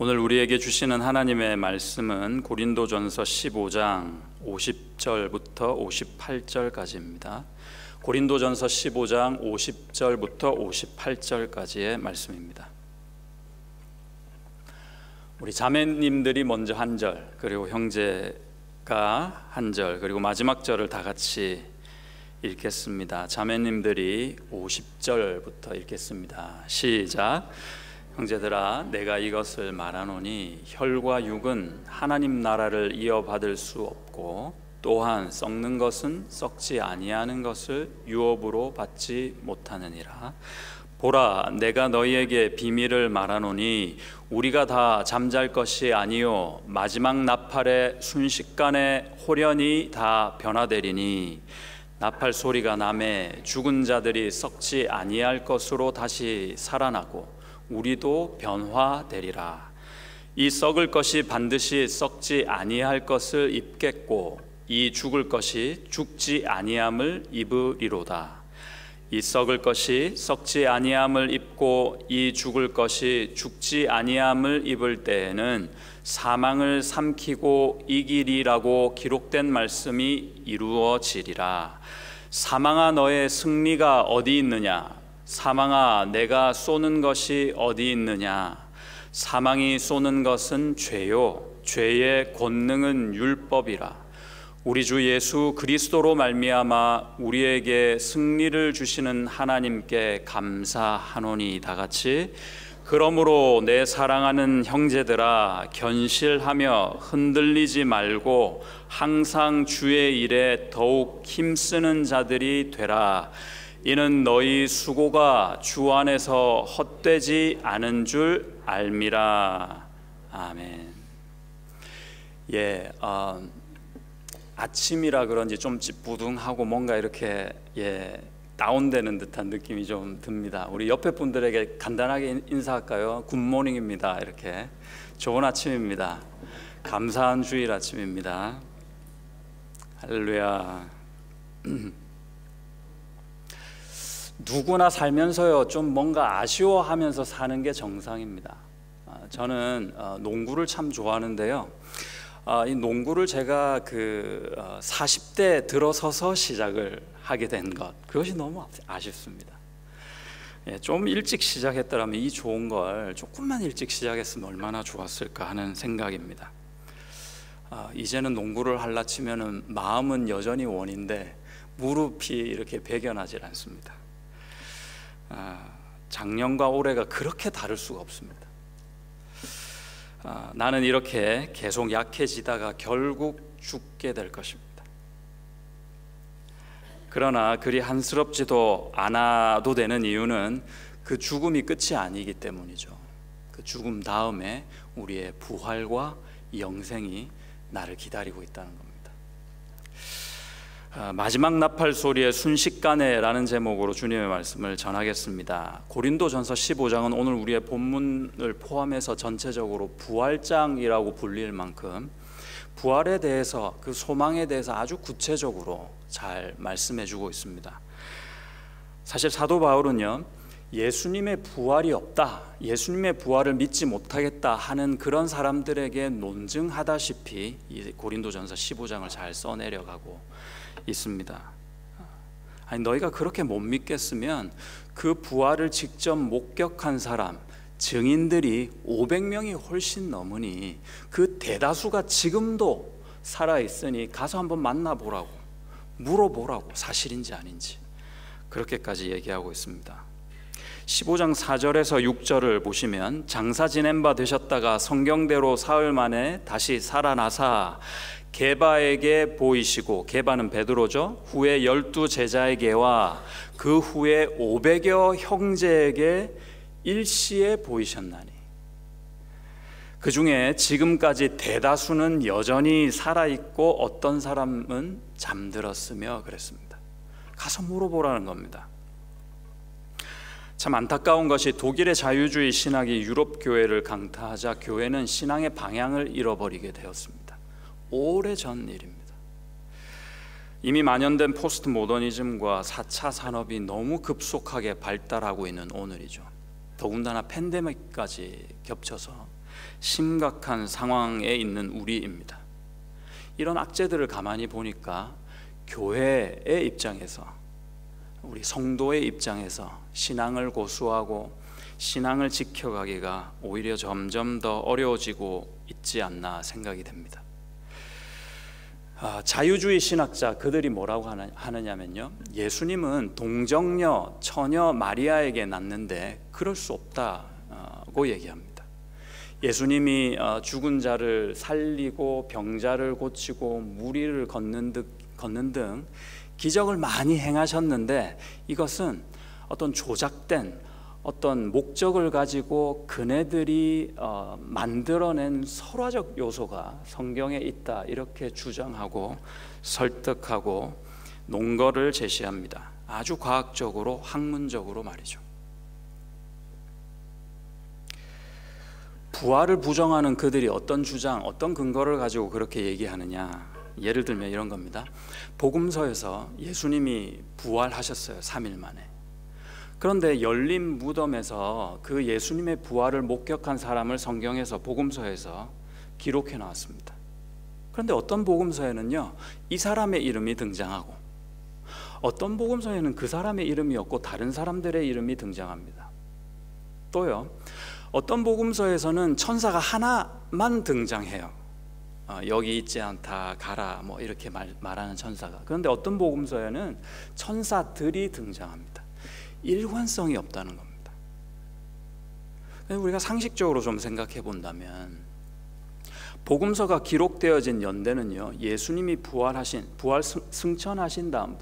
오늘 우리에게 주시는 하나님의 말씀은 고린도전서 15장 50절부터 58절까지입니다. 고린도전서 15장 50절부터 58절까지의 말씀입니다. 우리 자매님들이 먼저 한 절, 그리고 형제가 한 절, 그리고 마지막 절을 다 같이 읽겠습니다. 자매님들이 50절부터 읽겠습니다. 시작. 형제들아, 내가 이것을 말하노니 혈과 육은 하나님 나라를 이어받을 수 없고, 또한 썩는 것은 썩지 아니하는 것을 유업으로 받지 못하느니라. 보라, 내가 너희에게 비밀을 말하노니 우리가 다 잠잘 것이 아니요 마지막 나팔의 순식간에 홀연히 다 변화되리니, 나팔 소리가 나매 죽은 자들이 썩지 아니할 것으로 다시 살아나고 우리도 변화되리라. 이 썩을 것이 반드시 썩지 아니할 것을 입겠고, 이 죽을 것이 죽지 아니함을 입으리로다. 이 썩을 것이 썩지 아니함을 입고 이 죽을 것이 죽지 아니함을 입을 때에는 사망을 삼키고 이기리라고 기록된 말씀이 이루어지리라. 사망아, 너의 승리가 어디 있느냐? 사망아, 내가 쏘는 것이 어디 있느냐? 사망이 쏘는 것은 죄요, 죄의 권능은 율법이라. 우리 주 예수 그리스도로 말미암아 우리에게 승리를 주시는 하나님께 감사하노니. 다 같이. 그러므로 내 사랑하는 형제들아, 견실하며 흔들리지 말고 항상 주의 일에 더욱 힘쓰는 자들이 되라. 이는 너희 수고가 주 안에서 헛되지 않은 줄 알미라. 아멘. 아침이라 그런지 좀 찌뿌둥하고 뭔가 이렇게 다운되는 듯한 느낌이 좀 듭니다. 우리 옆에 분들에게 간단하게 인사할까요? 굿모닝입니다. 이렇게 좋은 아침입니다. 감사한 주일 아침입니다. 할렐루야. 누구나 살면서요 좀 뭔가 아쉬워하면서 사는 게 정상입니다. 저는 농구를 참 좋아하는데요. 이 농구를 제가 40대 들어서서 시작을 하게 된 것, 그것이 너무 아쉽습니다. 좀 일찍 시작했더라면 이 좋은 걸 조금만 일찍 시작했으면 얼마나 좋았을까 하는 생각입니다. 이제는 농구를 하려 치면은 마음은 여전히 원인데 무릎이 이렇게 배견하지 않습니다. 작년과 올해가 그렇게 다를 수가 없습니다. 나는 이렇게 계속 약해지다가 결국 죽게 될 것입니다. 그러나 그리 한스럽지도 않아도 되는 이유는 그 죽음이 끝이 아니기 때문이죠. 그 죽음 다음에 우리의 부활과 영생이 나를 기다리고 있다는 겁니다. 마지막 나팔 소리의 순식간에 라는 제목으로 주님의 말씀을 전하겠습니다. 고린도전서 15장은 오늘 우리의 본문을 포함해서 전체적으로 부활장이라고 불릴 만큼 부활에 대해서, 그 소망에 대해서 아주 구체적으로 잘 말씀해 주고 있습니다. 사실 사도 바울은요, 예수님의 부활이 없다, 예수님의 부활을 믿지 못하겠다 하는 그런 사람들에게 논증하다시피 이 고린도전서 15장을 잘 써내려가고 있습니다. 아니, 너희가 그렇게 못 믿겠으면 그 부활을 직접 목격한 사람, 증인들이 500명이 훨씬 넘으니 그 대다수가 지금도 살아있으니 가서 한번 만나보라고, 물어보라고, 사실인지 아닌지. 그렇게까지 얘기하고 있습니다. 15장 4절에서 6절을 보시면, 장사 지낸 바 되셨다가 성경대로 사흘 만에 다시 살아나사 게바에게 보이시고, 게바는 베드로죠. 후에 12 제자에게와 그 후에 500여 형제에게 일시에 보이셨나니, 그 중에 지금까지 대다수는 여전히 살아있고 어떤 사람은 잠들었으며 그랬습니다. 가서 물어보라는 겁니다. 참 안타까운 것이 독일의 자유주의 신학이 유럽 교회를 강타하자 교회는 신앙의 방향을 잃어버리게 되었습니다. 오래전 일입니다. 이미 만연된 포스트 모더니즘과 4차 산업이 너무 급속하게 발달하고 있는 오늘이죠. 더군다나 팬데믹까지 겹쳐서 심각한 상황에 있는 우리입니다. 이런 악재들을 가만히 보니까 교회의 입장에서, 우리 성도의 입장에서 신앙을 고수하고 신앙을 지켜가기가 오히려 점점 더 어려워지고 있지 않나 생각이 됩니다. 자유주의 신학자 그들이 뭐라고 하느냐면요, 예수님은 동정녀 처녀 마리아에게 낳는데 그럴 수 없다고 얘기합니다. 예수님이 죽은 자를 살리고 병자를 고치고 무리를 걷는 등 기적을 많이 행하셨는데 이것은 어떤 조작된 어떤 목적을 가지고 그네들이 만들어낸 설화적 요소가 성경에 있다, 이렇게 주장하고 설득하고 논거를 제시합니다. 아주 과학적으로, 학문적으로 말이죠. 부활을 부정하는 그들이 어떤 주장, 어떤 근거를 가지고 그렇게 얘기하느냐, 예를 들면 이런 겁니다. 복음서에서 예수님이 부활하셨어요, 3일 만에. 그런데 열린 무덤에서 그 예수님의 부활을 목격한 사람을 성경에서, 복음서에서 기록해 나왔습니다. 그런데 어떤 복음서에는요, 이 사람의 이름이 등장하고, 어떤 복음서에는 그 사람의 이름이 없고 다른 사람들의 이름이 등장합니다. 또요, 어떤 복음서에서는 천사가 하나만 등장해요. 여기 있지 않다, 가라, 뭐 이렇게 말하는 천사가. 그런데 어떤 복음서에는 천사들이 등장합니다. 일관성이 없다는 겁니다. 우리가 상식적으로 좀 생각해 본다면, 복음서가 기록되어진 연대는요, 예수님이 부활 승천하신 다음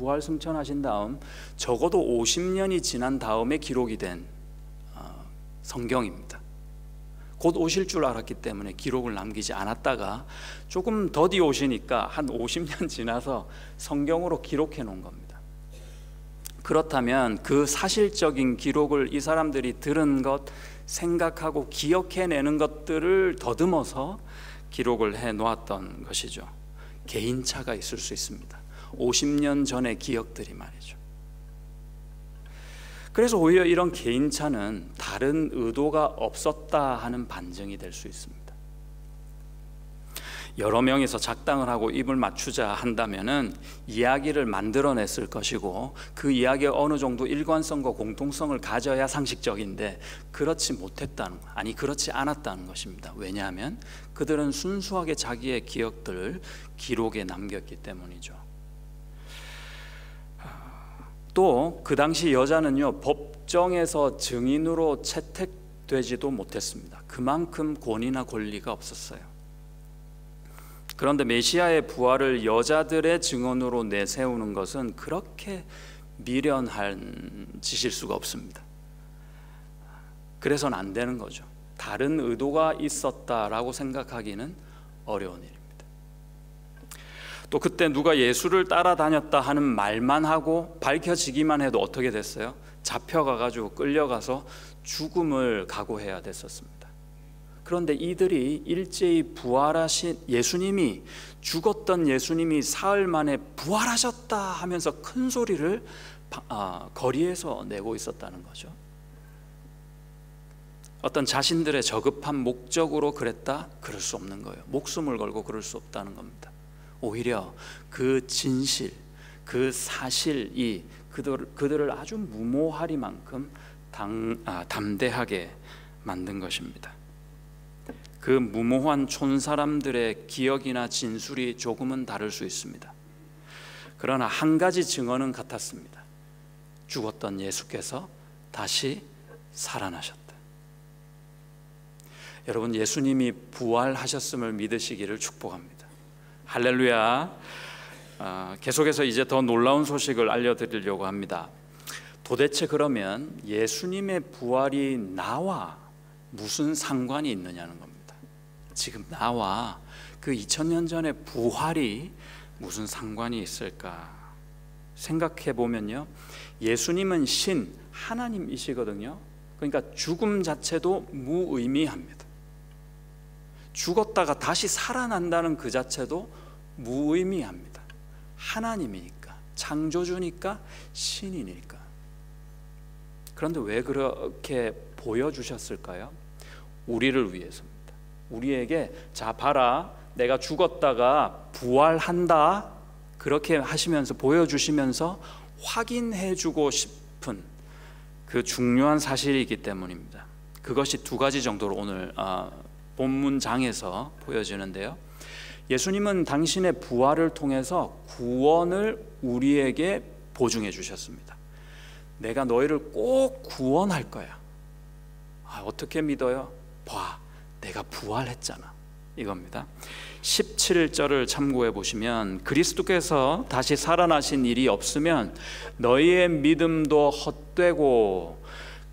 적어도 50년이 지난 다음에 기록이 된 성경입니다. 곧 오실 줄 알았기 때문에 기록을 남기지 않았다가 조금 더디 오시니까 한 50년 지나서 성경으로 기록해 놓은 겁니다. 그렇다면 그 사실적인 기록을 이 사람들이 들은 것, 생각하고 기억해내는 것들을 더듬어서 기록을 해 놓았던 것이죠. 개인차가 있을 수 있습니다. 50년 전의 기억들이 말이죠. 그래서 오히려 이런 개인차는 다른 의도가 없었다 하는 반증이 될 수 있습니다. 여러 명이서 작당을 하고 입을 맞추자 한다면은 이야기를 만들어냈을 것이고, 그 이야기가 어느 정도 일관성과 공통성을 가져야 상식적인데 그렇지 못했다는, 그렇지 않았다는 것입니다. 왜냐하면 그들은 순수하게 자기의 기억들을 기록에 남겼기 때문이죠. 또 그 당시 여자는요, 법정에서 증인으로 채택되지도 못했습니다. 그만큼 권위나 권리가 없었어요. 그런데 메시아의 부활을 여자들의 증언으로 내세우는 것은 그렇게 미련한 짓일 수가 없습니다. 그래서는 안 되는 거죠. 다른 의도가 있었다라고 생각하기는 어려운 일입니다. 또 그때 누가 예수를 따라다녔다 하는 말만 하고 밝혀지기만 해도 어떻게 됐어요? 잡혀가가지고 끌려가서 죽음을 각오해야 됐었습니다. 그런데 이들이 일제히 부활하신 예수님이, 죽었던 예수님이 사흘 만에 부활하셨다 하면서 큰 소리를 거리에서 내고 있었다는 거죠. 어떤 자신들의 저급한 목적으로 그랬다? 그럴 수 없는 거예요. 목숨을 걸고 그럴 수 없다는 겁니다. 오히려 그 진실, 그 사실이 그들을 아주 무모하리만큼 담대하게 만든 것입니다. 그 무모한 촌사람들의 기억이나 진술이 조금은 다를 수 있습니다. 그러나 한 가지 증언은 같았습니다. 죽었던 예수께서 다시 살아나셨다. 여러분, 예수님이 부활하셨음을 믿으시기를 축복합니다. 할렐루야. 계속해서 이제 더 놀라운 소식을 알려드리려고 합니다. 도대체 그러면 예수님의 부활이 나와 무슨 상관이 있느냐는 겁니다. 지금 나와 그 2000년 전의 부활이 무슨 상관이 있을까 생각해 보면요, 예수님은 신, 하나님이시거든요. 그러니까 죽음 자체도 무의미합니다. 죽었다가 다시 살아난다는 그 자체도 무의미합니다. 하나님이니까, 창조주니까, 신이니까. 그런데 왜 그렇게 보여주셨을까요? 우리를 위해서입니다. 우리에게 자 봐라, 내가 죽었다가 부활한다, 그렇게 하시면서 보여주시면서 확인해주고 싶은 그 중요한 사실이기 때문입니다. 그것이 두 가지 정도로 오늘 본문장에서 보여지는데요. 예수님은 당신의 부활을 통해서 구원을 우리에게 보증해 주셨습니다. 내가 너희를 꼭 구원할 거야. 어떻게 믿어요? 봐, 내가 부활했잖아, 이겁니다. 17절을 참고해 보시면 그리스도께서 다시 살아나신 일이 없으면 너희의 믿음도 헛되고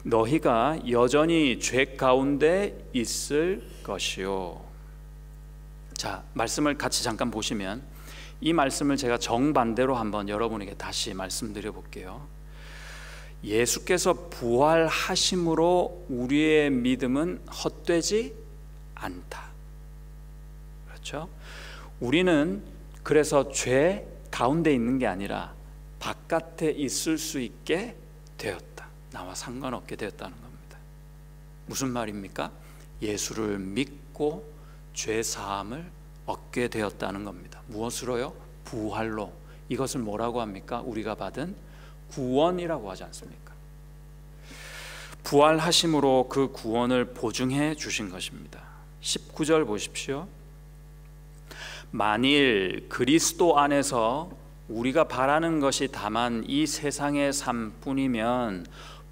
너희가 여전히 죄 가운데 있을 것이요. 자, 말씀을 같이 잠깐 보시면 이 말씀을 제가 정반대로 한번 여러분에게 다시 말씀드려 볼게요. 예수께서 부활하심으로 우리의 믿음은 헛되지 않다. 그렇죠? 우리는 그래서 죄 가운데 있는 게 아니라 바깥에 있을 수 있게 되었다. 나와 상관없게 되었다는 겁니다. 무슨 말입니까? 예수를 믿고 죄 사함을 얻게 되었다는 겁니다. 무엇으로요? 부활로. 이것을 뭐라고 합니까? 우리가 받은 구원이라고 하지 않습니까? 부활하심으로 그 구원을 보증해 주신 것입니다. 19절 보십시오. 만일 그리스도 안에서 우리가 바라는 것이 다만 이 세상의 삶뿐이면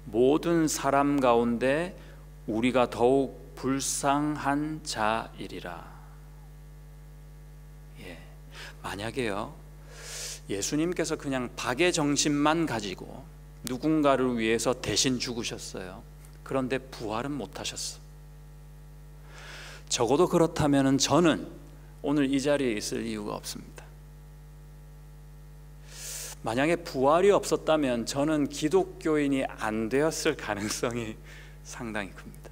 모든 사람 가운데 우리가 더욱 불쌍한 자이리라. 만약에요, 예수님께서 그냥 박의 정신만 가지고 누군가를 위해서 대신 죽으셨어요. 그런데 부활은 못하셨어. 적어도 그렇다면 저는 오늘 이 자리에 있을 이유가 없습니다. 만약에 부활이 없었다면 저는 기독교인이 안 되었을 가능성이 상당히 큽니다.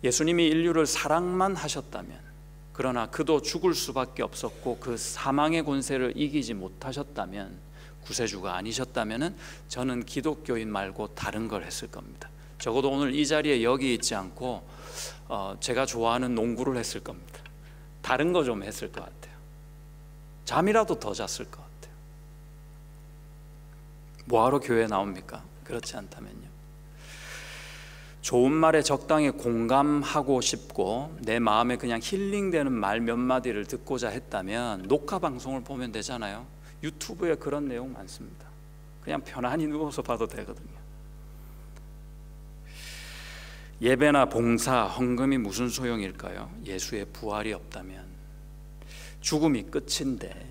예수님이 인류를 사랑만 하셨다면, 그러나 그도 죽을 수밖에 없었고 그 사망의 권세를 이기지 못하셨다면, 구세주가 아니셨다면 저는 기독교인 말고 다른 걸 했을 겁니다. 적어도 오늘 이 자리에 여기 있지 않고 제가 좋아하는 농구를 했을 겁니다. 다른 거 좀 했을 것 같아요. 잠이라도 더 잤을 것 같아요. 뭐하러 교회에 나옵니까? 그렇지 않다면요. 좋은 말에 적당히 공감하고 싶고 내 마음에 그냥 힐링되는 말 몇 마디를 듣고자 했다면 녹화 방송을 보면 되잖아요. 유튜브에 그런 내용 많습니다. 그냥 편안히 누워서 봐도 되거든요. 예배나 봉사, 헌금이 무슨 소용일까요? 예수의 부활이 없다면. 죽음이 끝인데,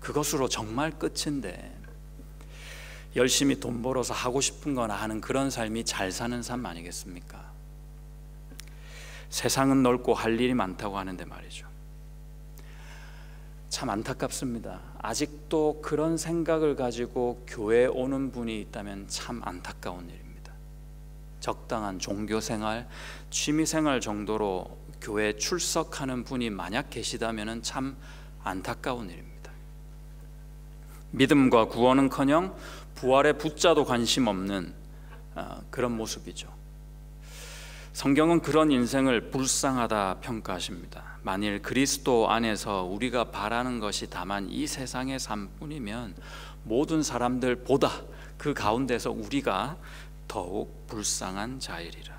그것으로 정말 끝인데, 열심히 돈 벌어서 하고 싶은 거나 하는 그런 삶이 잘 사는 삶 아니겠습니까? 세상은 넓고 할 일이 많다고 하는데 말이죠. 참 안타깝습니다. 아직도 그런 생각을 가지고 교회에 오는 분이 있다면 참 안타까운 일입니다. 적당한 종교생활, 취미생활 정도로 교회에 출석하는 분이 만약 계시다면 참 안타까운 일입니다. 믿음과 구원은커녕 부활에 붙자도 관심 없는 그런 모습이죠. 성경은 그런 인생을 불쌍하다 평가하십니다. 만일 그리스도 안에서 우리가 바라는 것이 다만 이 세상의 삶뿐이면 모든 사람들보다 그 가운데서 우리가 더욱 불쌍한 자이리라.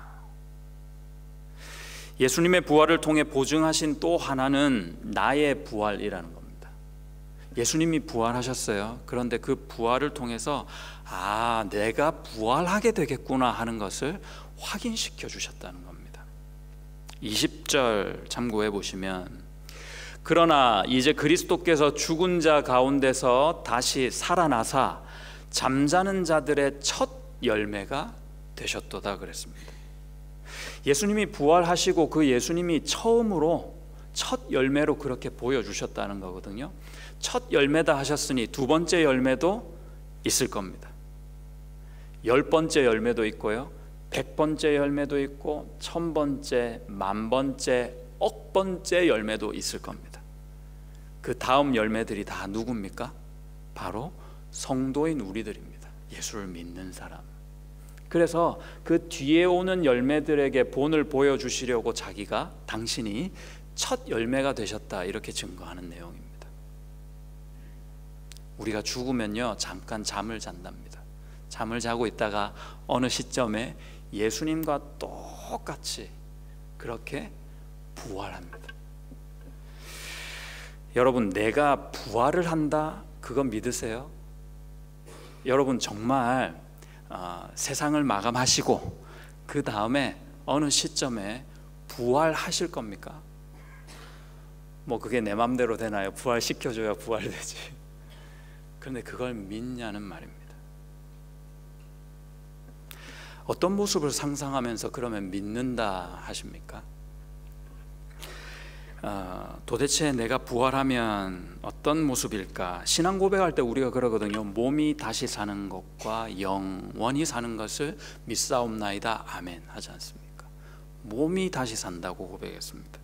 예수님의 부활을 통해 보증하신 또 하나는 나의 부활이라는 겁니다. 예수님이 부활하셨어요. 그런데 그 부활을 통해서 내가 부활하게 되겠구나 하는 것을 확인시켜 주셨다는 겁니다. 20절 참고해 보시면, 그러나 이제 그리스도께서 죽은 자 가운데서 다시 살아나사 잠자는 자들의 첫 열매가 되셨도다 그랬습니다. 예수님이 부활하시고 그 예수님이 처음으로 첫 열매로 그렇게 보여주셨다는 거거든요. 첫 열매다 하셨으니 두 번째 열매도 있을 겁니다. 10번째 열매도 있고요, 100번째 열매도 있고 1000번째, 10,000번째, 억번째 열매도 있을 겁니다. 그 다음 열매들이 다 누굽니까? 바로 성도인 우리들입니다. 예수를 믿는 사람. 그래서 그 뒤에 오는 열매들에게 본을 보여주시려고 자기가 당신이 첫 열매가 되셨다 이렇게 증거하는 내용입니다. 우리가 죽으면요 잠깐 잠을 잔답니다. 잠을 자고 있다가 어느 시점에 예수님과 똑같이 그렇게 부활합니다. 여러분, 내가 부활을 한다 그거 믿으세요? 여러분 정말 세상을 마감하시고 그 다음에 어느 시점에 부활하실 겁니까? 뭐 그게 내 맘대로 되나요? 부활시켜줘야 부활되지. 그런데 그걸 믿냐는 말입니다. 어떤 모습을 상상하면서 그러면 믿는다 하십니까? 도대체 내가 부활하면 어떤 모습일까? 신앙 고백할 때 우리가 그러거든요. 몸이 다시 사는 것과 영원히 사는 것을 믿사옵나이다 아멘 하지 않습니까? 몸이 다시 산다고 고백했습니다.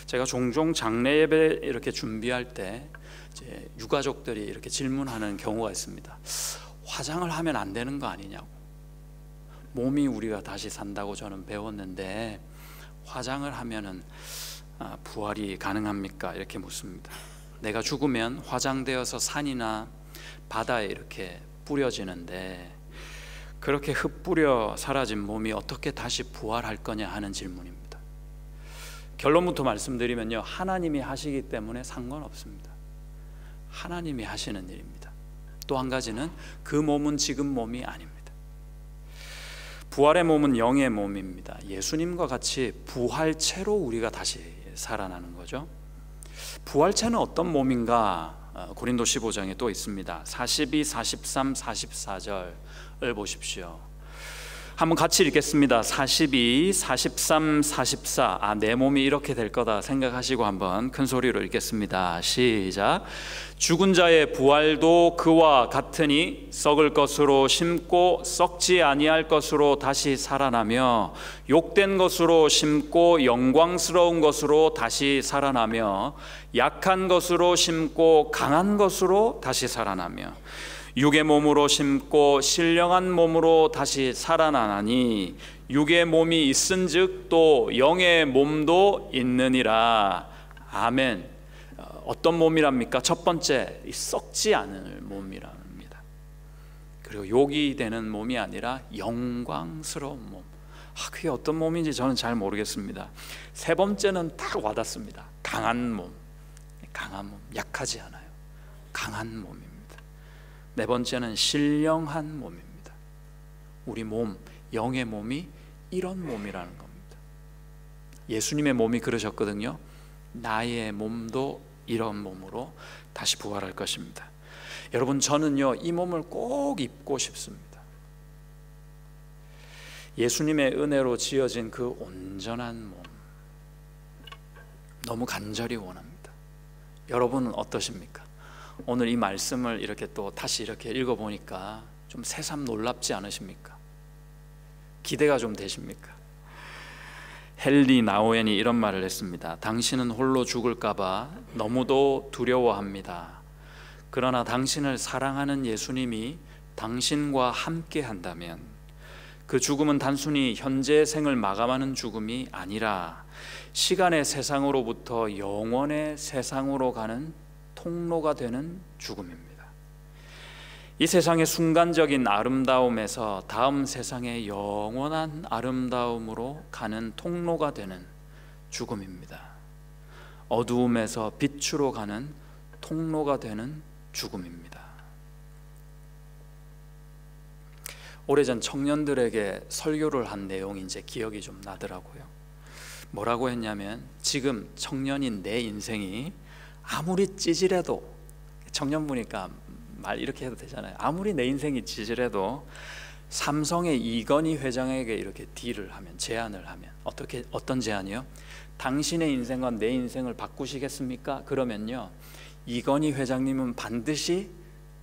제가 종종 장례 예배 이렇게 준비할 때 이제 유가족들이 이렇게 질문하는 경우가 있습니다. 화장을 하면 안 되는 거 아니냐고. 몸이 우리가 다시 산다고 저는 배웠는데 화장을 하면은 부활이 가능합니까? 이렇게 묻습니다. 내가 죽으면 화장되어서 산이나 바다에 이렇게 뿌려지는데 그렇게 흩뿌려 사라진 몸이 어떻게 다시 부활할 거냐 하는 질문입니다. 결론부터 말씀드리면요, 하나님이 하시기 때문에 상관없습니다. 하나님이 하시는 일입니다. 또 한 가지는 그 몸은 지금 몸이 아닙니다. 부활의 몸은 영의 몸입니다. 예수님과 같이 부활체로 우리가 다시 살아나는 거죠. 부활체는 어떤 몸인가? 고린도 15장에 또 있습니다. 42, 43, 44절을 보십시오. 한번 같이 읽겠습니다. 42, 43, 44. 내 몸이 이렇게 될 거다 생각하시고 한번 큰 소리로 읽겠습니다. 시작. 죽은 자의 부활도 그와 같으니 썩을 것으로 심고 썩지 아니할 것으로 다시 살아나며 욕된 것으로 심고 영광스러운 것으로 다시 살아나며 약한 것으로 심고 강한 것으로 다시 살아나며 육의 몸으로 심고 신령한 몸으로 다시 살아나나니 육의 몸이 있은즉 또 영의 몸도 있느니라. 아멘. 어떤 몸이랍니까? 첫 번째, 썩지 않을 몸이랍니다. 그리고 욕이 되는 몸이 아니라 영광스러운 몸. 그게 어떤 몸인지 저는 잘 모르겠습니다. 세 번째는 딱 와닿습니다. 강한 몸. 강한 몸, 약하지 않아요. 강한 몸입니다. 네 번째는 신령한 몸입니다. 우리 몸, 영의 몸이 이런 몸이라는 겁니다. 예수님의 몸이 그러셨거든요. 나의 몸도 이런 몸으로 다시 부활할 것입니다. 여러분, 저는요 이 몸을 꼭 입고 싶습니다. 예수님의 은혜로 지어진 그 온전한 몸, 너무 간절히 원합니다. 여러분은 어떠십니까? 오늘 이 말씀을 이렇게 또 다시 이렇게 읽어보니까 좀 새삼 놀랍지 않으십니까? 기대가 좀 되십니까? 헨리 나우엔이 이런 말을 했습니다. 당신은 홀로 죽을까봐 너무도 두려워합니다. 그러나 당신을 사랑하는 예수님이 당신과 함께 한다면 그 죽음은 단순히 현재의 생을 마감하는 죽음이 아니라 시간의 세상으로부터 영원의 세상으로 가는 통로가 되는 죽음입니다. 이 세상의 순간적인 아름다움에서 다음 세상의 영원한 아름다움으로 가는 통로가 되는 죽음입니다. 어두움에서 빛으로 가는 통로가 되는 죽음입니다. 오래전 청년들에게 설교를 한 내용이 이제 기억이 좀 나더라고요. 뭐라고 했냐면, 지금 청년인 내 인생이 아무리 찌질해도, 청년부니까 말 이렇게 해도 되잖아요. 아무리 내 인생이 찌질해도 삼성의 이건희 회장에게 이렇게 딜을 하면, 제안을 하면, 어떤 제안이요? 당신의 인생과 내 인생을 바꾸시겠습니까? 그러면요, 이건희 회장님은 반드시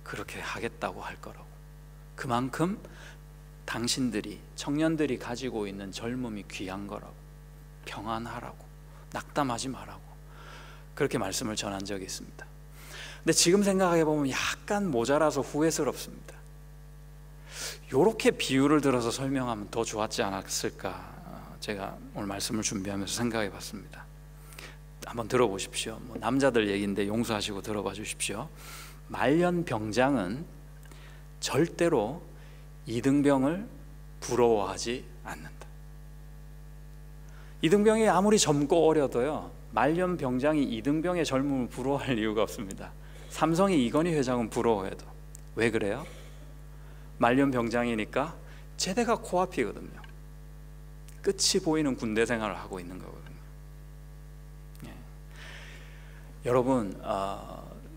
그렇게 하겠다고 할 거라고. 그만큼 당신들이, 청년들이 가지고 있는 젊음이 귀한 거라고, 평안하라고, 낙담하지 말라고 그렇게 말씀을 전한 적이 있습니다. 근데 지금 생각해 보면 약간 모자라서 후회스럽습니다. 이렇게 비유를 들어서 설명하면 더 좋았지 않았을까, 제가 오늘 말씀을 준비하면서 생각해 봤습니다. 한번 들어보십시오. 남자들 얘기인데 용서하시고 들어봐 주십시오. 말년병장은 절대로 이등병을 부러워하지 않는다. 이등병이 아무리 젊고 어려도요, 말년병장이 이등병의 젊음을 부러워할 이유가 없습니다. 삼성의 이건희 회장은 부러워해도. 왜 그래요? 말년병장이니까 제대가 코앞이거든요. 끝이 보이는 군대 생활을 하고 있는 거거든요. 예. 여러분,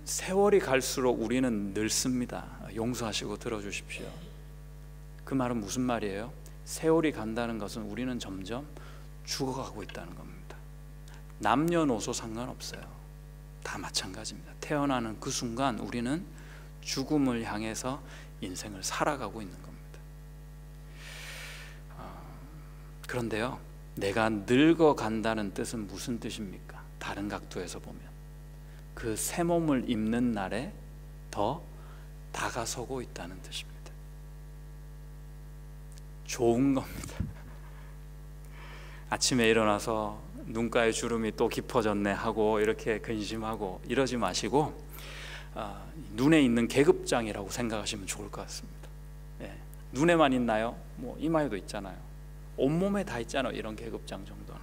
세월이 갈수록 우리는 늙습니다. 용서하시고 들어주십시오. 그 말은 무슨 말이에요? 세월이 간다는 것은 우리는 점점 죽어가고 있다는 겁니다. 남녀노소 상관없어요. 다 마찬가지입니다. 태어나는 그 순간 우리는 죽음을 향해서 인생을 살아가고 있는 겁니다. 그런데요, 내가 늙어간다는 뜻은 무슨 뜻입니까? 다른 각도에서 보면 그 새 몸을 입는 날에 더 다가서고 있다는 뜻입니다. 좋은 겁니다. 아침에 일어나서 눈가에 주름이 또 깊어졌네 하고 이렇게 근심하고 이러지 마시고 눈에 있는 계급장이라고 생각하시면 좋을 것 같습니다. 예. 눈에만 있나요? 뭐 이마에도 있잖아요. 온몸에 다 있잖아요. 이런 계급장 정도는.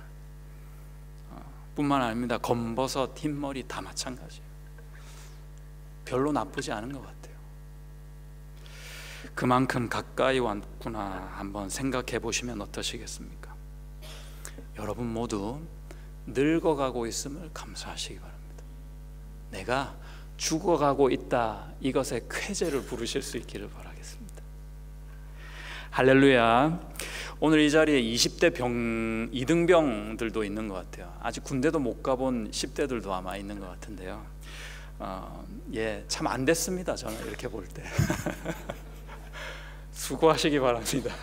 뿐만 아닙니다. 검버섯, 흰머리 다 마찬가지예요. 별로 나쁘지 않은 것 같아요. 그만큼 가까이 왔구나 한번 생각해 보시면 어떠시겠습니까? 여러분 모두 늙어가고 있음을 감사하시기 바랍니다. 내가 죽어가고 있다, 이것에 쾌재를 부르실 수 있기를 바라겠습니다. 할렐루야. 오늘 이 자리에 20대 이등병들도 있는 것 같아요. 아직 군대도 못 가본 10대들도 아마 있는 것 같은데요. 예, 참 안 됐습니다. 저는 이렇게 볼 때. 수고하시기 바랍니다.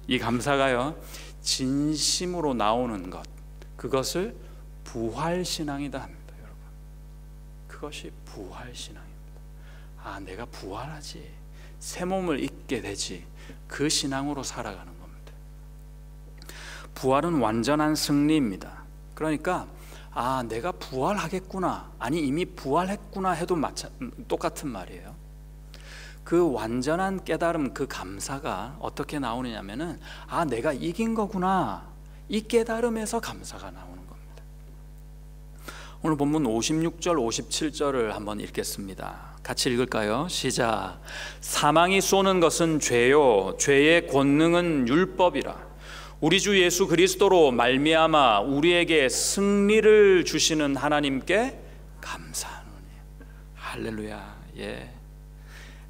이 감사가요, 진심으로 나오는 것, 그것을 부활신앙이다 합니다. 여러분, 그것이 부활신앙입니다. 아, 내가 부활하지, 새 몸을 입게 되지, 그 신앙으로 살아가는 겁니다. 부활은 완전한 승리입니다. 그러니까 아, 내가 부활하겠구나, 아니 이미 부활했구나 해도 똑같은 말이에요. 그 완전한 깨달음, 그 감사가 어떻게 나오느냐면은 아, 내가 이긴 거구나, 이 깨달음에서 감사가 나오는 겁니다. 오늘 본문 56절 57절을 한번 읽겠습니다. 같이 읽을까요? 시작. 사망이 쏘는 것은 죄요, 죄의 권능은 율법이라. 우리 주 예수 그리스도로 말미암아 우리에게 승리를 주시는 하나님께 감사하노니. 할렐루야. 예.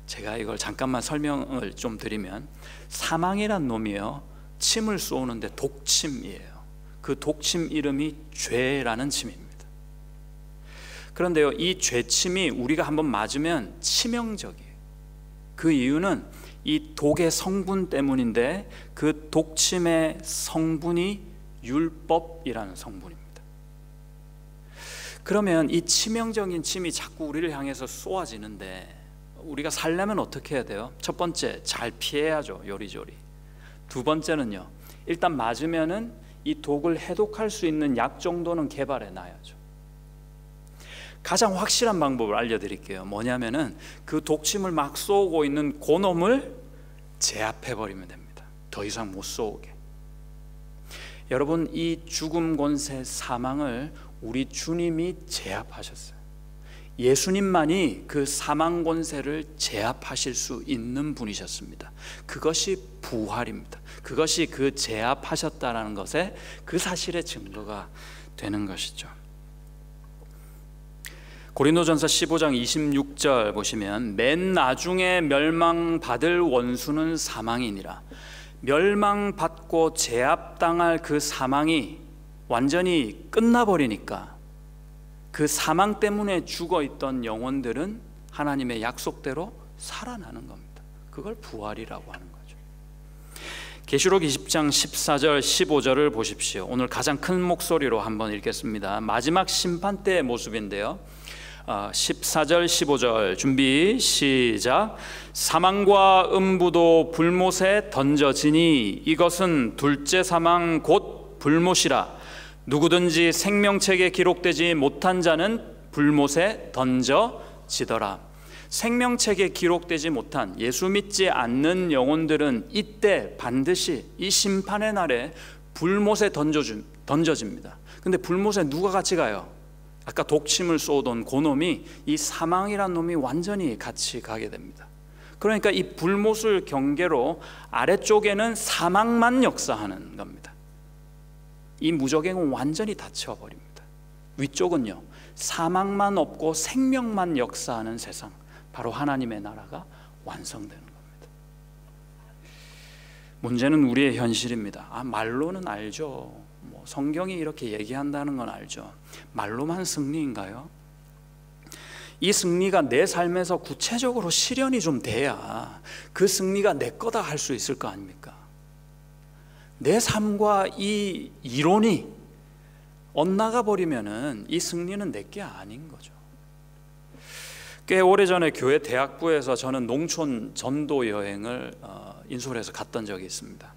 제가 이걸 잠깐만 설명을 좀 드리면, 사망이란 놈이요, 침을 쏘는데 독침이에요. 그 독침 이름이 죄라는 침입니다. 그런데요, 이 죄침이 우리가 한번 맞으면 치명적이에요. 그 이유는 이 독의 성분 때문인데, 그 독침의 성분이 율법이라는 성분입니다. 그러면 이 치명적인 침이 자꾸 우리를 향해서 쏘아지는데 우리가 살려면 어떻게 해야 돼요? 첫 번째, 잘 피해야죠. 요리조리. 두 번째는요, 일단 맞으면은 이 독을 해독할 수 있는 약 정도는 개발해 놔야죠. 가장 확실한 방법을 알려드릴게요. 뭐냐면은 그 독침을 막 쏘고 있는 그놈을 제압해 버리면 됩니다. 더 이상 못 쏘게. 여러분, 이 죽음 권세 사망을 우리 주님이 제압하셨어요. 예수님만이 그 사망 권세를 제압하실 수 있는 분이셨습니다. 그것이 부활입니다. 그것이 그 제압하셨다라는 것에 그 사실의 증거가 되는 것이죠. 고린도전서 15장 26절 보시면, 맨 나중에 멸망받을 원수는 사망이니라. 멸망받고 제압당할 그 사망이 완전히 끝나버리니까 그 사망 때문에 죽어있던 영혼들은 하나님의 약속대로 살아나는 겁니다. 그걸 부활이라고 하는 거죠. 계시록 20장 14절 15절을 보십시오. 오늘 가장 큰 목소리로 한번 읽겠습니다. 마지막 심판 때의 모습인데요, 14절 15절 준비 시작. 사망과 음부도 불못에 던져지니 이것은 둘째 사망 곧 불못이라. 누구든지 생명책에 기록되지 못한 자는 불못에 던져지더라. 생명책에 기록되지 못한 예수 믿지 않는 영혼들은 이때 반드시 이 심판의 날에 불못에 던져집니다. 근데 불못에 누가 같이 가요? 아까 독침을 쏘던 그놈이, 이 사망이란 놈이 완전히 같이 가게 됩니다. 그러니까 이 불못을 경계로 아래쪽에는 사망만 역사하는 겁니다. 이 무저갱은 완전히 닫혀버립니다. 위쪽은요, 사망만 없고 생명만 역사하는 세상, 바로 하나님의 나라가 완성되는 겁니다. 문제는 우리의 현실입니다. 말로는 알죠. 성경이 이렇게 얘기한다는 건 알죠. 말로만 승리인가요? 이 승리가 내 삶에서 구체적으로 실현이 좀 돼야 그 승리가 내 거다 할 수 있을 거 아닙니까? 내 삶과 이 이론이 엇나가 버리면은 이 승리는 내 게 아닌 거죠. 꽤 오래전에 교회 대학부에서 저는 농촌 전도 여행을 인솔해서 갔던 적이 있습니다.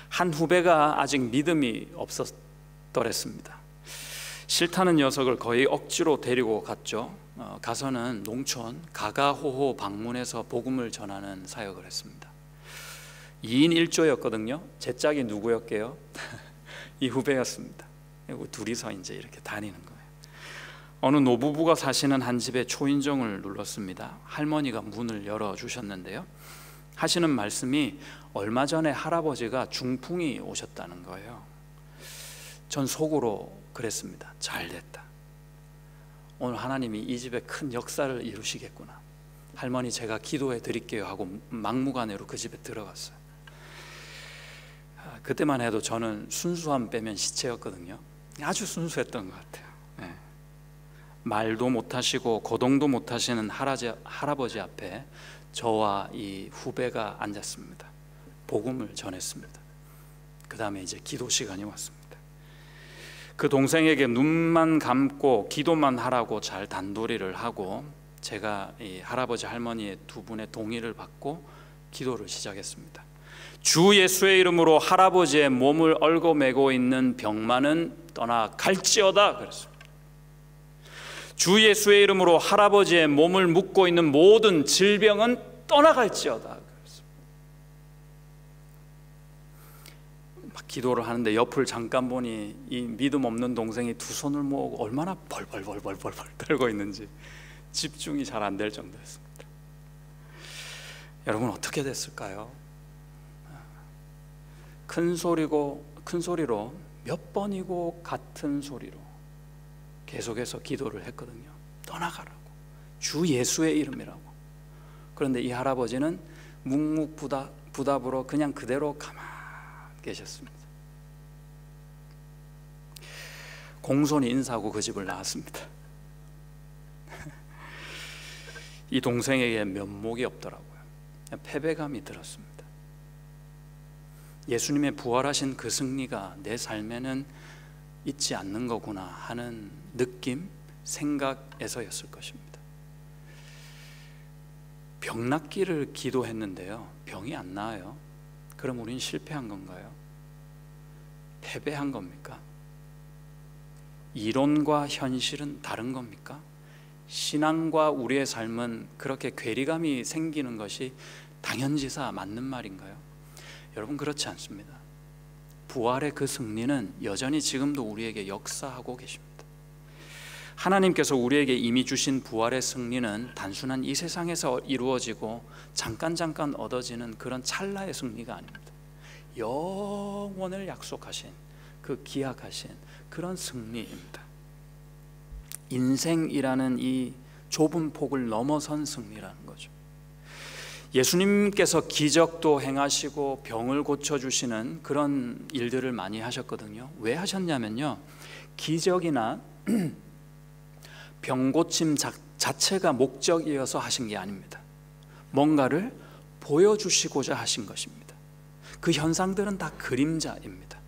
한 후배가 아직 믿음이 없었더랬습니다. 싫다는 녀석을 거의 억지로 데리고 갔죠. 가서는 농촌 가가호호 방문해서 복음을 전하는 사역을 했습니다. 2인 1조였거든요. 제 짝이 누구였게요? 이 후배였습니다. 그리고 둘이서 이제 이렇게 다니는 거예요. 어느 노부부가 사시는 한 집에 초인종을 눌렀습니다. 할머니가 문을 열어주셨는데요, 하시는 말씀이 얼마 전에 할아버지가 중풍이 오셨다는 거예요. 전 속으로 그랬습니다. 잘됐다. 오늘 하나님이 이 집에 큰 역사를 이루시겠구나. 할머니 제가 기도해 드릴게요 하고 막무가내로 그 집에 들어갔어요. 그때만 해도 저는 순수함 빼면 시체였거든요. 아주 순수했던 것 같아요. 네. 말도 못하시고 거동도 못하시는 할아버지 앞에 저와 이 후배가 앉았습니다. 복음을 전했습니다. 그 다음에 이제 기도 시간이 왔습니다. 그 동생에게 눈만 감고 기도만 하라고 잘 단도리를 하고, 제가 이 할아버지 할머니의 두 분의 동의를 받고 기도를 시작했습니다. 주 예수의 이름으로 할아버지의 몸을 얽어매고 있는 병만은 떠나갈지어다 그랬습니다. 주 예수의 이름으로 할아버지의 몸을 묶고 있는 모든 질병은 떠나갈지어다 그랬습니다. 막 기도를 하는데 옆을 잠깐 보니 이 믿음 없는 동생이 두 손을 모으고 얼마나 벌벌 떨고 있는지 집중이 잘 안 될 정도였습니다. 여러분 어떻게 됐을까요? 큰 소리로 몇 번이고 같은 소리로 계속해서 기도를 했거든요. 떠나가라고, 주 예수의 이름이라고. 그런데 이 할아버지는 묵묵부답으로 그냥 그대로 가만히 계셨습니다. 공손히 인사하고 그 집을 나왔습니다. 이 동생에게 면목이 없더라고요. 패배감이 들었습니다. 예수님의 부활하신 그 승리가 내 삶에는 있지 않는 거구나 하는 느낌, 생각에서였을 것입니다. 병 낫기를 기도했는데요, 병이 안 나아요. 그럼 우린 실패한 건가요? 패배한 겁니까? 이론과 현실은 다른 겁니까? 신앙과 우리의 삶은 그렇게 괴리감이 생기는 것이 당연지사 맞는 말인가요? 여러분 그렇지 않습니다. 부활의 그 승리는 여전히 지금도 우리에게 역사하고 계십니다. 하나님께서 우리에게 이미 주신 부활의 승리는 단순한 이 세상에서 이루어지고 잠깐 얻어지는 그런 찰나의 승리가 아닙니다. 영원을 약속하신 그 기약하신 그런 승리입니다. 인생이라는 이 좁은 폭을 넘어선 승리라는 거죠. 예수님께서 기적도 행하시고 병을 고쳐주시는 그런 일들을 많이 하셨거든요. 왜 하셨냐면요, 기적이나 병 고침 자체가 목적이어서 하신 게 아닙니다. 뭔가를 보여주시고자 하신 것입니다. 그 현상들은 다 그림자입니다.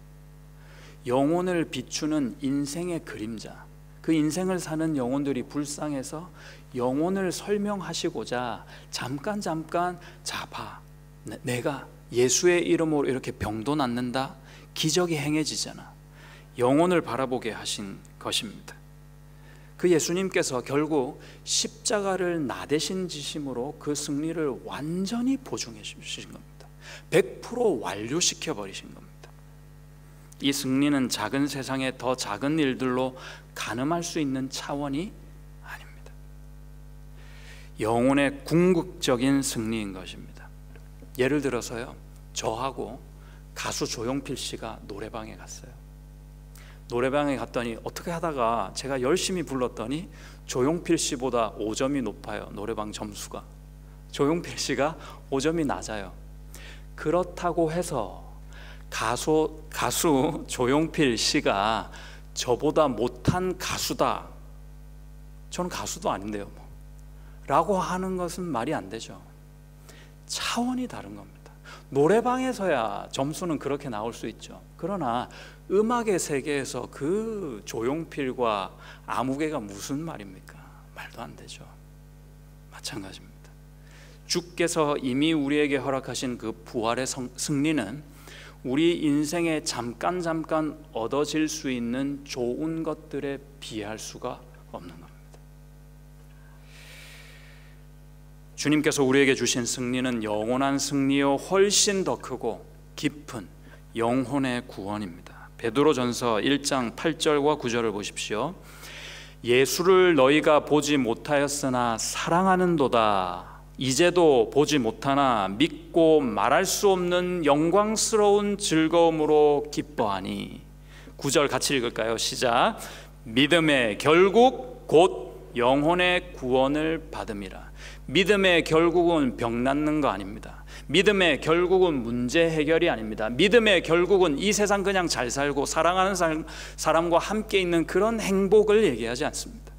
영혼을 비추는 인생의 그림자, 그 인생을 사는 영혼들이 불쌍해서 영혼을 설명하시고자 잠깐 자 봐, 내가 예수의 이름으로 이렇게 병도 낫는다, 기적이 행해지잖아. 영혼을 바라보게 하신 것입니다. 그 예수님께서 결국 십자가를 나대신 지심으로 그 승리를 완전히 보증해 주신 겁니다. 100% 완료시켜 버리신 겁니다. 이 승리는 작은 세상의 더 작은 일들로 가늠할 수 있는 차원이 아닙니다. 영혼의 궁극적인 승리인 것입니다. 예를 들어서요, 저하고 가수 조용필 씨가 노래방에 갔어요. 노래방에 갔더니 어떻게 하다가 제가 열심히 불렀더니 조용필 씨보다 5점이 높아요. 노래방 점수가. 조용필 씨가 5점이 낮아요. 그렇다고 해서 가수 조용필 씨가 저보다 못한 가수다, 저는 가수도 아닌데요 라고 하는 것은 말이 안 되죠. 차원이 다른 겁니다. 노래방에서야 점수는 그렇게 나올 수 있죠. 그러나 음악의 세계에서 그 조용필과 아무개가 무슨 말입니까? 말도 안 되죠. 마찬가지입니다. 주께서 이미 우리에게 허락하신 그 부활의 승리는 우리 인생에 잠깐 얻어질 수 있는 좋은 것들에 비할 수가 없는 겁니다. 주님께서 우리에게 주신 승리는 영원한 승리요 훨씬 더 크고 깊은 영혼의 구원입니다. 베드로전서 1장 8절과 9절을 보십시오. 예수를 너희가 보지 못하였으나 사랑하는도다. 이제도 보지 못하나 믿고 말할 수 없는 영광스러운 즐거움으로 기뻐하니. 9절 같이 읽을까요? 시작. 믿음의 결국 곧 영혼의 구원을 받음이라. 믿음의 결국은 병 낫는 거 아닙니다. 믿음의 결국은 문제 해결이 아닙니다. 믿음의 결국은 이 세상 그냥 잘 살고 사랑하는 사람과 함께 있는 그런 행복을 얘기하지 않습니다.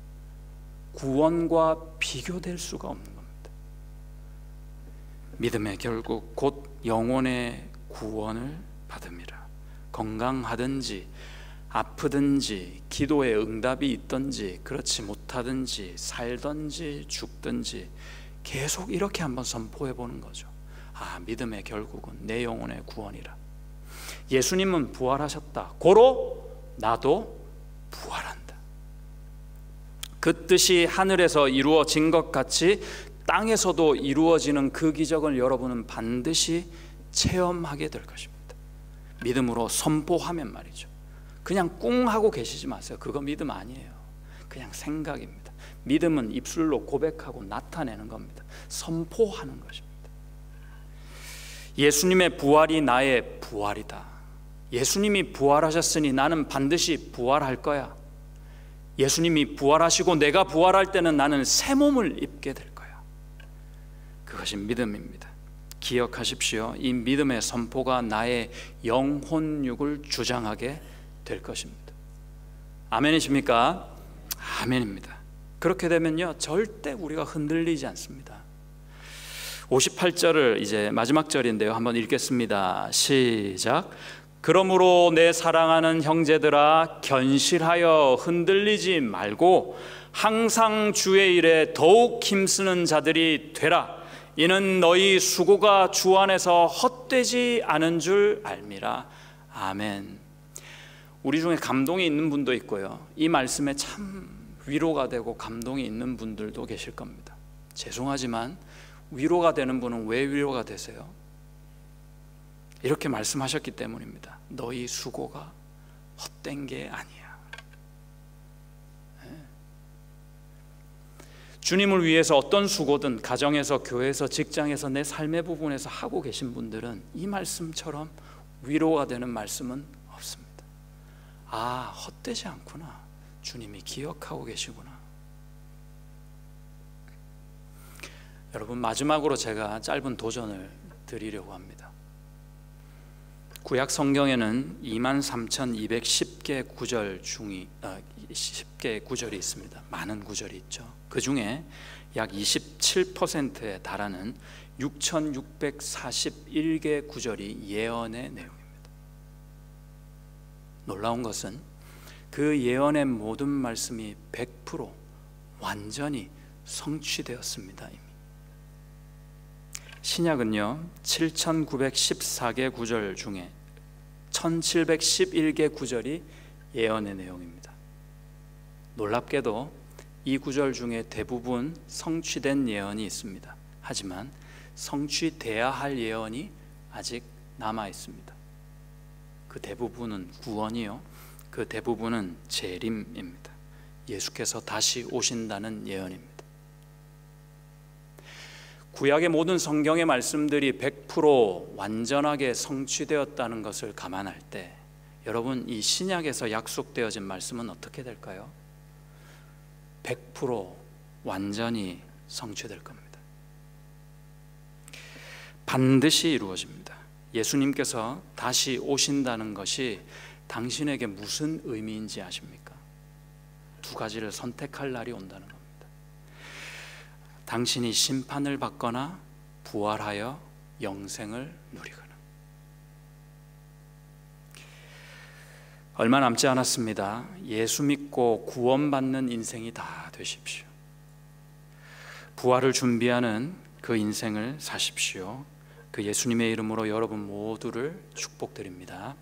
구원과 비교될 수가 없는 겁니다. 믿음의 결국 곧 영혼의 구원을 받음이라. 건강하든지 아프든지 기도에 응답이 있든지 그렇지 못하든지 살든지 죽든지 계속 이렇게 한번 선포해 보는 거죠. 아, 믿음의 결국은 내 영혼의 구원이라. 예수님은 부활하셨다. 고로 나도 부활한다. 그 뜻이 하늘에서 이루어진 것 같이 땅에서도 이루어지는 그 기적을 여러분은 반드시 체험하게 될 것입니다. 믿음으로 선포하면 말이죠. 그냥 꿍 하고 계시지 마세요. 그거 믿음 아니에요. 그냥 생각입니다. 믿음은 입술로 고백하고 나타내는 겁니다. 선포하는 것입니다. 예수님의 부활이 나의 부활이다. 예수님이 부활하셨으니 나는 반드시 부활할 거야. 예수님이 부활하시고 내가 부활할 때는 나는 새 몸을 입게 될 거야. 그것이 믿음입니다. 기억하십시오. 이 믿음의 선포가 나의 영혼육을 주장하게 될 것입니다. 아멘이십니까? 아멘입니다. 그렇게 되면요, 절대 우리가 흔들리지 않습니다. 58절을 이제 마지막 절인데요, 한번 읽겠습니다. 시작. 그러므로 내 사랑하는 형제들아, 견실하여 흔들리지 말고 항상 주의 일에 더욱 힘쓰는 자들이 되라. 이는 너희 수고가 주 안에서 헛되지 않은 줄 알미라. 아멘. 우리 중에 감동이 있는 분도 있고요, 이 말씀에 참 위로가 되고 감동이 있는 분들도 계실 겁니다. 죄송하지만 위로가 되는 분은 왜 위로가 되세요? 이렇게 말씀하셨기 때문입니다. 너희 수고가 헛된 게 아니야. 주님을 위해서 어떤 수고든 가정에서, 교회에서, 직장에서, 내 삶의 부분에서 하고 계신 분들은 이 말씀처럼 위로가 되는 말씀은 없습니다. 아, 헛되지 않구나. 주님이 기억하고 계시구나. 여러분, 마지막으로 제가 짧은 도전을 드리려고 합니다. 구약 성경에는 23,210개 구절 중이 10개 구절이 있습니다. 많은 구절이 있죠. 그 중에 약 27%에 달하는 6,641개 구절이 예언의 내용입니다. 놀라운 것은 그 예언의 모든 말씀이 100% 완전히 성취되었습니다. 이미. 신약은요 7914개 구절 중에 1711개 구절이 예언의 내용입니다. 놀랍게도 이 구절 중에 대부분 성취된 예언이 있습니다. 하지만 성취돼야 할 예언이 아직 남아 있습니다. 그 대부분은 구원이요, 그 대부분은 재림입니다. 예수께서 다시 오신다는 예언입니다. 구약의 모든 성경의 말씀들이 100% 완전하게 성취되었다는 것을 감안할 때 여러분, 이 신약에서 약속되어진 말씀은 어떻게 될까요? 100% 완전히 성취될 겁니다. 반드시 이루어집니다. 예수님께서 다시 오신다는 것이 당신에게 무슨 의미인지 아십니까? 두 가지를 선택할 날이 온다는 겁니다. 당신이 심판을 받거나 부활하여 영생을 누리거나. 얼마 남지 않았습니다. 예수 믿고 구원받는 인생이 다 되십시오. 부활을 준비하는 그 인생을 사십시오. 그 예수님의 이름으로 여러분 모두를 축복드립니다.